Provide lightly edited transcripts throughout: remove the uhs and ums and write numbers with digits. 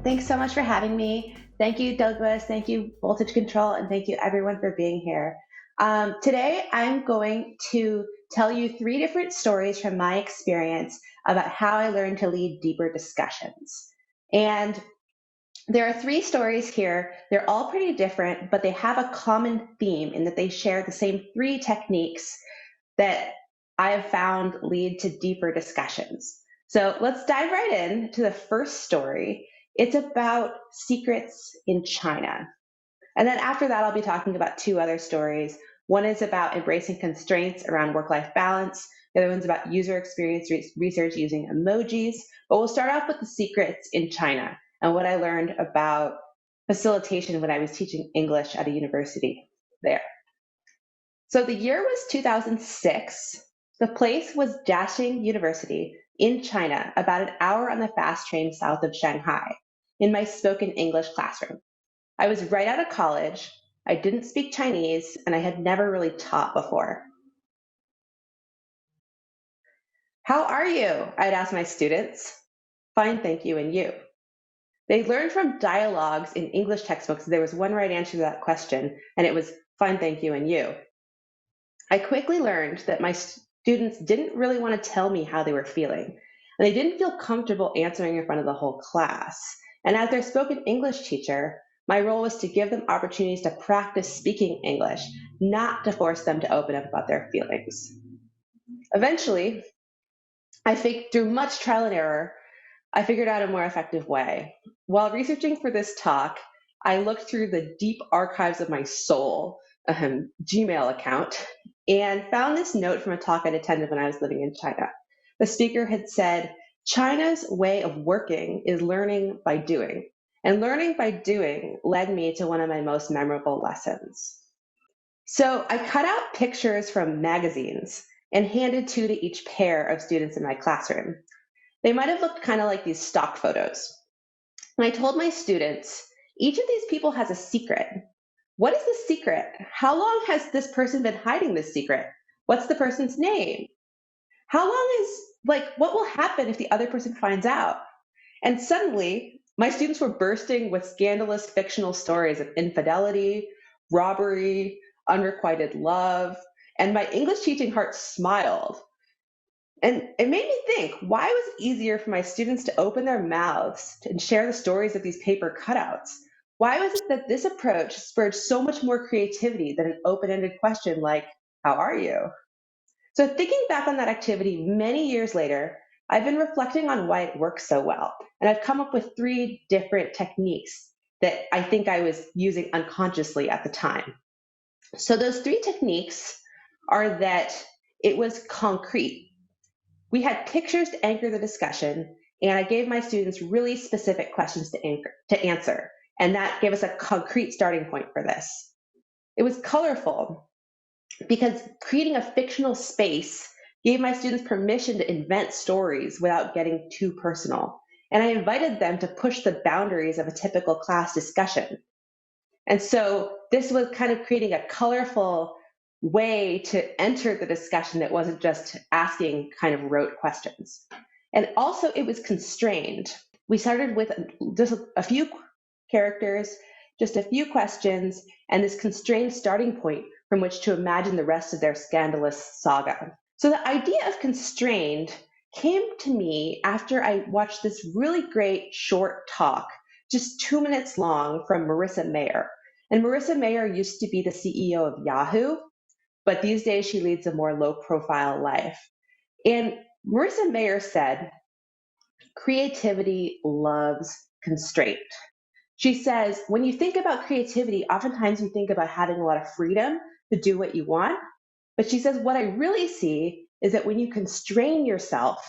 Thanks so much for having me. Thank you, Douglas. Thank you, Voltage Control, and thank you, everyone, for being here. Today, I'm going to tell you three different stories from my experience about how I learned to lead deeper discussions. And there are three stories here. They're all pretty different, but they have a common theme in that they share the same three techniques that I have found lead to deeper discussions. So let's dive right in to the first story. It's about secrets in China. And then after that, I'll be talking about two other stories. One is about embracing constraints around work life balance. The other one's about user experience research using emojis. But we'll start off with the secrets in China and what I learned about facilitation when I was teaching English at a university there. So the year was 2006. The place was Jiaxing University in China, about an hour on the fast train south of Shanghai, in my spoken English classroom. I was right out of college. I didn't speak Chinese, and I had never really taught before. How are you? I'd ask my students. Fine, thank you, and you? They learned from dialogues in English textbooks that there was one right answer to that question, and it was fine, thank you, and you. I quickly learned that my students didn't really want to tell me how they were feeling, and they didn't feel comfortable answering in front of the whole class. And as their spoken English teacher, my role was to give them opportunities to practice speaking English, not to force them to open up about their feelings. Eventually, through much trial and error, I figured out a more effective way. While researching for this talk, I looked through the deep archives of my soul Gmail account and found this note from a talk I'd attended when I was living in China. The speaker had said, China's way of working is learning by doing. And learning by doing led me to one of my most memorable lessons. So I cut out pictures from magazines and handed two to each pair of students in my classroom. They might have looked kind of like these stock photos. And I told my students, each of these people has a secret. What is the secret? How long has this person been hiding this secret? What's the person's name? How long what will happen if the other person finds out? And suddenly, my students were bursting with scandalous fictional stories of infidelity, robbery, unrequited love, and my English teaching heart smiled. And it made me think, why was it easier for my students to open their mouths and share the stories of these paper cutouts? Why was it that this approach spurred so much more creativity than an open-ended question like, how are you? So thinking back on that activity many years later, I've been reflecting on why it works so well. And I've come up with three different techniques that I think I was using unconsciously at the time. So those three techniques are that it was concrete. We had pictures to anchor the discussion, and I gave my students really specific questions to answer. And that gave us a concrete starting point for this. It was colorful because creating a fictional space gave my students permission to invent stories without getting too personal. And I invited them to push the boundaries of a typical class discussion. And so this was kind of creating a colorful way to enter the discussion that wasn't just asking kind of rote questions. And also it was constrained. We started with just a few characters, just a few questions, and this constrained starting point from which to imagine the rest of their scandalous saga. So the idea of constrained came to me after I watched this really great short talk, just 2 minutes long, from Marissa Mayer. And Marissa Mayer used to be the CEO of Yahoo, but these days she leads a more low-profile life. And Marissa Mayer said, creativity loves constraint. She says, when you think about creativity, oftentimes you think about having a lot of freedom to do what you want. But she says, what I really see is that when you constrain yourself,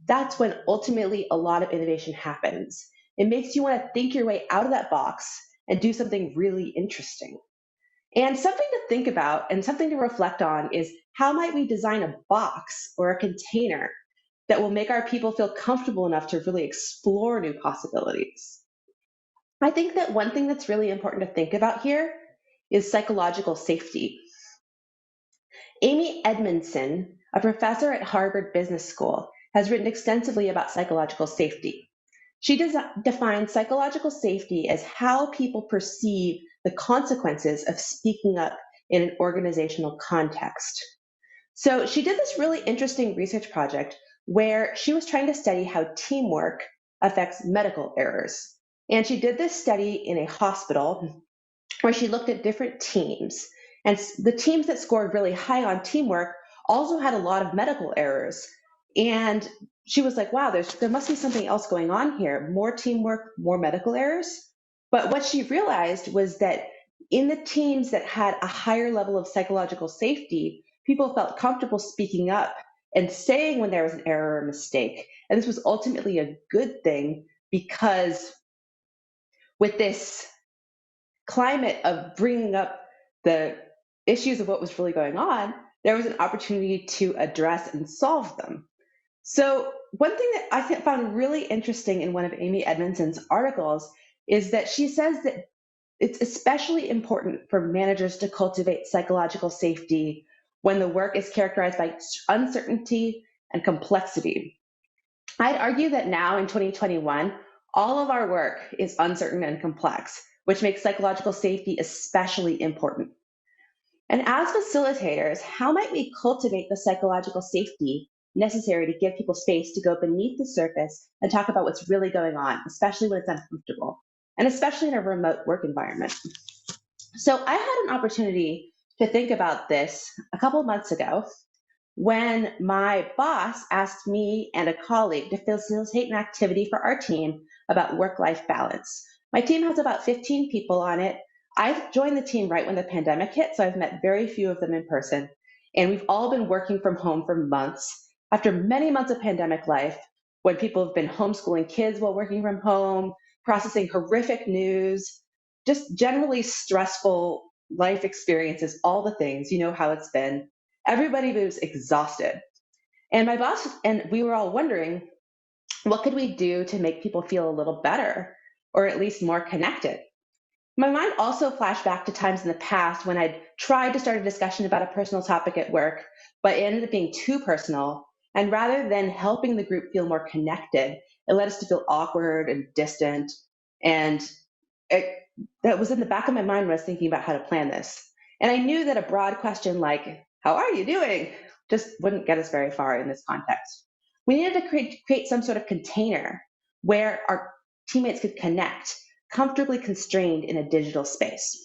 that's when ultimately a lot of innovation happens. It makes you want to think your way out of that box and do something really interesting. And something to think about and something to reflect on is how might we design a box or a container that will make our people feel comfortable enough to really explore new possibilities. I think that one thing that's really important to think about here is psychological safety. Amy Edmondson, a professor at Harvard Business School, has written extensively about psychological safety. She defines psychological safety as how people perceive the consequences of speaking up in an organizational context. So she did this really interesting research project where she was trying to study how teamwork affects medical errors. And she did this study in a hospital where she looked at different teams. And the teams that scored really high on teamwork also had a lot of medical errors. And she was like, wow, there must be something else going on here, more teamwork, more medical errors. But what she realized was that in the teams that had a higher level of psychological safety, people felt comfortable speaking up and saying when there was an error or mistake. And this was ultimately a good thing because with this climate of bringing up the issues of what was really going on, there was an opportunity to address and solve them. So, one thing that I found really interesting in one of Amy Edmondson's articles is that she says that it's especially important for managers to cultivate psychological safety when the work is characterized by uncertainty and complexity. I'd argue that now in 2021, all of our work is uncertain and complex, which makes psychological safety especially important. And as facilitators, how might we cultivate the psychological safety necessary to give people space to go beneath the surface and talk about what's really going on, especially when it's uncomfortable, and especially in a remote work environment? So I had an opportunity to think about this a couple of months ago when my boss asked me and a colleague to facilitate an activity for our team about work life balance. My team has about 15 people on it. I joined the team right when the pandemic hit, so I've met very few of them in person. And we've all been working from home for months. After many months of pandemic life, when people have been homeschooling kids while working from home, processing horrific news, just generally stressful life experiences, all the things, you know how it's been. Everybody was exhausted. And my boss and we were all wondering, what could we do to make people feel a little better or at least more connected? My mind also flashed back to times in the past when I'd tried to start a discussion about a personal topic at work, but it ended up being too personal. And rather than helping the group feel more connected, it led us to feel awkward and distant. And it, that was in the back of my mind when I was thinking about how to plan this. And I knew that a broad question like, how are you doing? Just wouldn't get us very far in this context. We needed to create some sort of container where our teammates could connect, comfortably constrained in a digital space.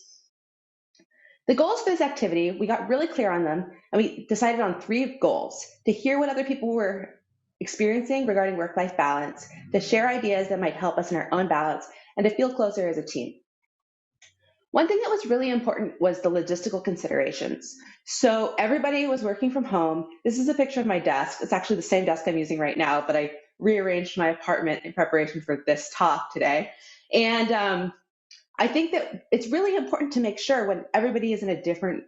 The goals for this activity, we got really clear on them, and we decided on 3 goals: to hear what other people were experiencing regarding work-life balance, to share ideas that might help us in our own balance, and to feel closer as a team. One thing that was really important was the logistical considerations. So everybody was working from home. This is a picture of my desk. It's actually the same desk I'm using right now, but I rearranged my apartment in preparation for this talk today. And I think that it's really important to make sure when everybody is in a different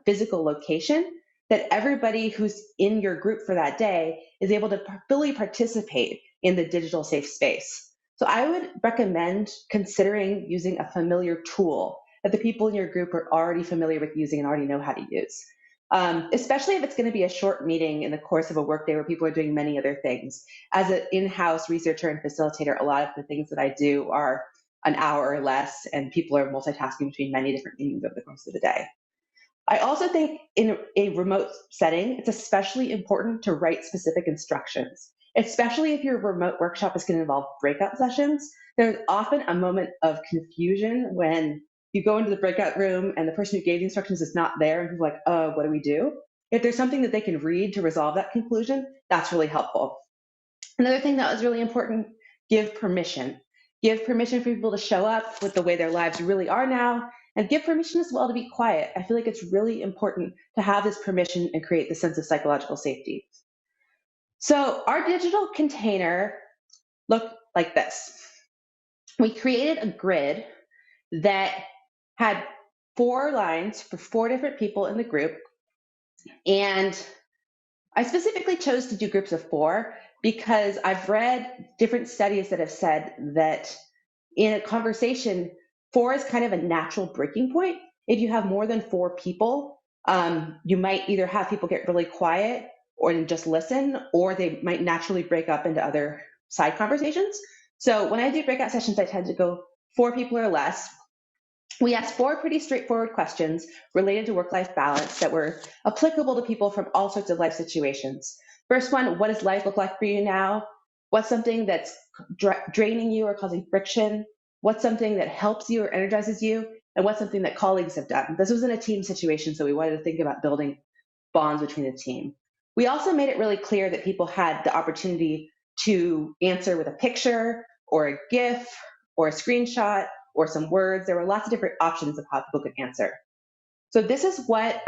physical location, that everybody who's in your group for that day is able to fully participate in the digital safe space. So I would recommend considering using a familiar tool that the people in your group are already familiar with using and already know how to use. Especially if it's going to be a short meeting in the course of a workday where people are doing many other things. As an in-house researcher and facilitator, a lot of the things that I do are an hour or less, and people are multitasking between many different meetings over the course of the day. I also think in a remote setting, it's especially important to write specific instructions, especially if your remote workshop is going to involve breakout sessions. There's often a moment of confusion when you go into the breakout room and the person who gave the instructions is not there, and people are like, what do we do? If there's something that they can read to resolve that conclusion, that's really helpful. Another thing that was really important, give permission. Give permission for people to show up with the way their lives really are now, and give permission as well to be quiet. I feel like it's really important to have this permission and create the sense of psychological safety. So our digital container looked like this. We created a grid that had 4 lines for 4 different people in the group. And I specifically chose to do groups of 4 because I've read different studies that have said that in a conversation, 4 is kind of a natural breaking point. If you have more than 4 people, you might either have people get really quiet or just listen, or they might naturally break up into other side conversations. So when I do breakout sessions, I tend to go 4 people or less. We asked 4 pretty straightforward questions related to work-life balance that were applicable to people from all sorts of life situations. First one, what does life look like for you now? What's something that's draining you or causing friction? What's something that helps you or energizes you? And what's something that colleagues have done? This was in a team situation, so we wanted to think about building bonds between the team. We also made it really clear that people had the opportunity to answer with a picture or a GIF or a screenshot or some words. There were lots of different options of how people could answer. So this is what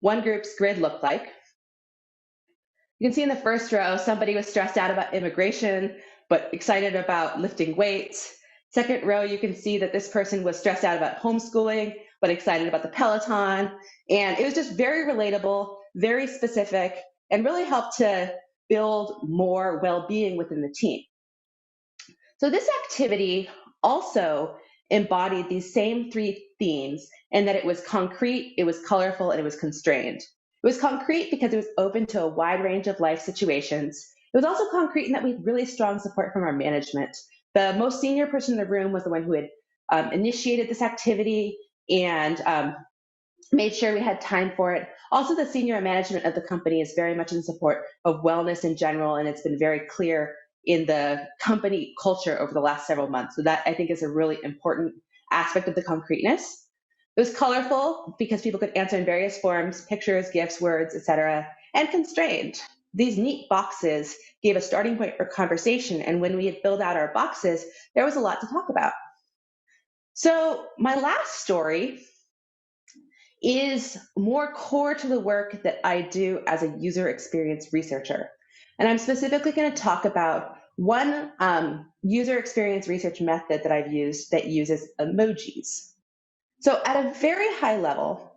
one group's grid looked like. You can see in the first row, somebody was stressed out about immigration, but excited about lifting weights. Second row, you can see that this person was stressed out about homeschooling, but excited about the Peloton. And it was just very relatable, very specific, and really helped to build more well-being within the team. So this activity also embodied these same 3 themes, and that it was concrete, it was colorful, and it was constrained. It was concrete because it was open to a wide range of life situations. It was also concrete in that we had really strong support from our management. The most senior person in the room was the one who had initiated this activity and made sure we had time for it. Also, the senior management of the company is very much in support of wellness in general, and it's been very clear in the company culture over the last several months. So that I think is a really important aspect of the concreteness. It was colorful because people could answer in various forms, pictures, GIFs, words, etc., and constrained. These neat boxes gave a starting point for conversation, and when we had filled out our boxes, there was a lot to talk about. So my last story is more core to the work that I do as a user experience researcher. And I'm specifically going to talk about one user experience research method that I've used that uses emojis. So at a very high level,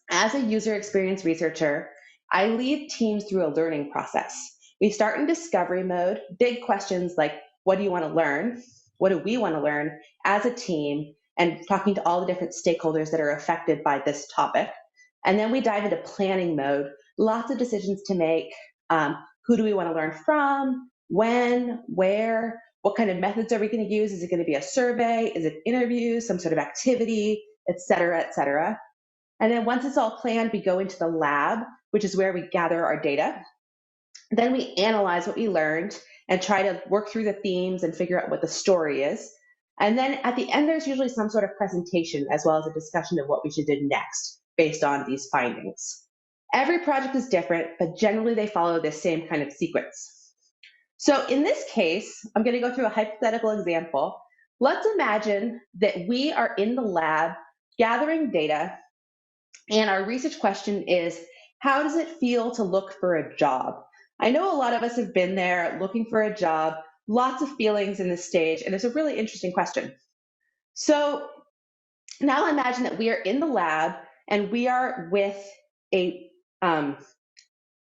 as a user experience researcher, I lead teams through a learning process. We start in discovery mode, big questions like, what do you want to learn? What do we want to learn as a team? And talking to all the different stakeholders that are affected by this topic. And then we dive into planning mode, lots of decisions to make. Who do we want to learn from? When? Where? What kind of methods are we going to use? Is it going to be a survey? Is it interviews, some sort of activity, et cetera, et cetera? And then once it's all planned, we go into the lab, which is where we gather our data. Then we analyze what we learned and try to work through the themes and figure out what the story is. And then at the end, there's usually some sort of presentation as well as a discussion of what we should do next based on these findings. Every project is different, but generally they follow this same kind of sequence. So in this case, I'm going to go through a hypothetical example. Let's imagine that we are in the lab gathering data, and our research question is, how does it feel to look for a job? I know a lot of us have been there looking for a job, lots of feelings in this stage, and it's a really interesting question. So now imagine that we are in the lab and we are with a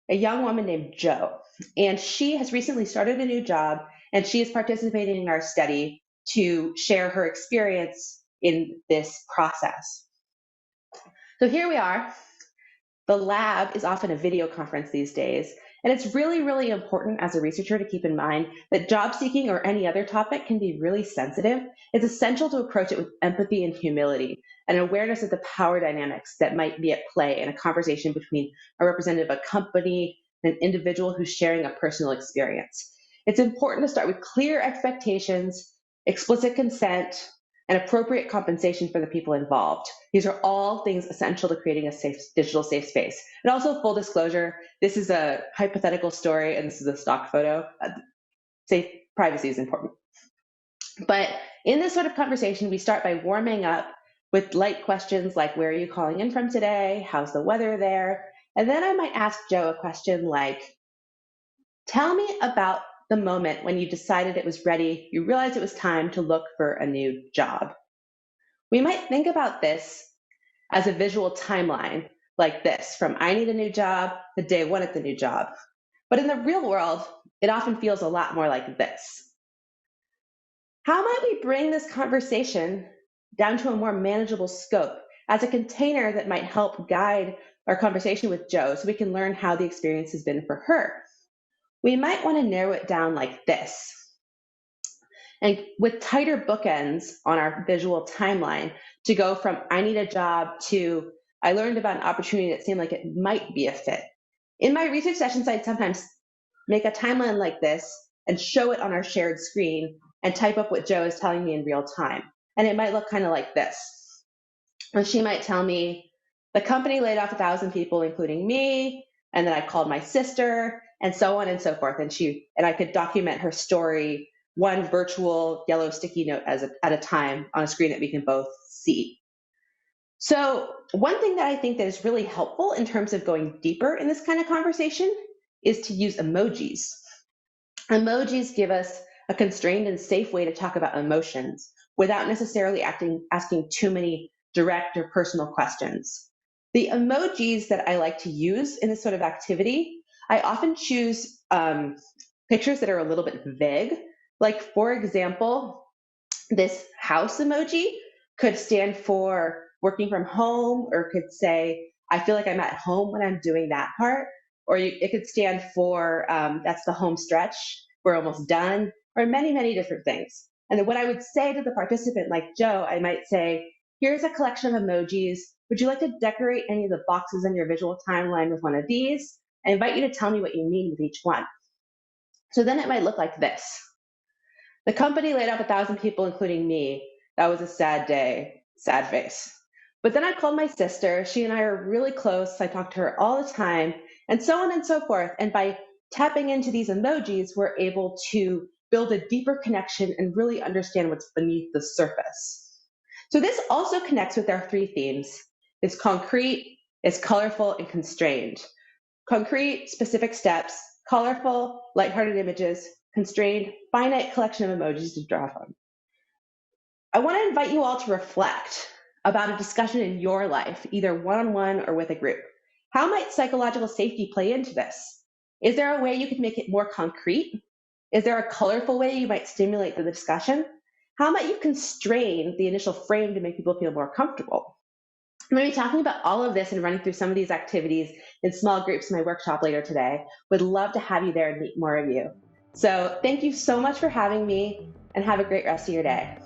young woman named Jo, and she has recently started a new job, and she is participating in our study to share her experience in this process. So here we are. The lab is often a video conference these days, and it's really, really important as a researcher to keep in mind that job seeking or any other topic can be really sensitive. It's essential to approach it with empathy and humility, and an awareness of the power dynamics that might be at play in a conversation between a representative of a company and an individual who's sharing a personal experience. It's important to start with clear expectations, explicit consent, and appropriate compensation for the people involved. These are all things essential to creating a safe, digital safe space. And also, full disclosure, this is a hypothetical story and this is a stock photo. Safe privacy is important. But in this sort of conversation, we start by warming up with light questions like, where are you calling in from today? How's the weather there? And then I might ask Jo a question like, tell me about the moment when you decided it was ready, you realized it was time to look for a new job. We might think about this as a visual timeline like this, from I need a new job to day one at the new job. But in the real world, it often feels a lot more like this. How might we bring this conversation down to a more manageable scope as a container that might help guide our conversation with Jo so we can learn how the experience has been for her? We might want to narrow it down like this. And with tighter bookends on our visual timeline to go from I need a job to I learned about an opportunity that seemed like it might be a fit. In my research sessions, I'd sometimes make a timeline like this and show it on our shared screen and type up what Joe is telling me in real time. And it might look kind of like this. And she might tell me, the company laid off 1,000 people, including me, and then I called my sister, and so on and so forth. And I could document her story, one virtual yellow sticky note at a time on a screen that we can both see. So one thing that I think that is really helpful in terms of going deeper in this kind of conversation is to use emojis. Emojis give us a constrained and safe way to talk about emotions without necessarily asking too many direct or personal questions. The emojis that I like to use in this sort of activity, I often choose pictures that are a little bit vague. Like, for example, this house emoji could stand for working from home, or could say, I feel like I'm at home when I'm doing that part. It could stand for, that's the home stretch, we're almost done, or many, many different things. And then what I would say to the participant, like Joe, I might say, here's a collection of emojis. Would you like to decorate any of the boxes in your visual timeline with one of these? I invite you to tell me what you mean with each one. So then it might look like this. The company laid off 1,000 people, including me. That was a sad day, sad face. But then I called my sister. She and I are really close. I talk to her all the time, and so on and so forth. And by tapping into these emojis, we're able to build a deeper connection and really understand what's beneath the surface. So this also connects with our three themes. It's concrete, it's colorful, and constrained. Concrete, specific steps; colorful, lighthearted images; constrained, finite collection of emojis to draw from. I want to invite you all to reflect about a discussion in your life, either one-on-one or with a group. How might psychological safety play into this? Is there a way you could make it more concrete? Is there a colorful way you might stimulate the discussion? How might you constrain the initial frame to make people feel more comfortable? I'm going to be talking about all of this and running through some of these activities in small groups in my workshop later today. Would love to have you there and meet more of you. So thank you so much for having me, and have a great rest of your day.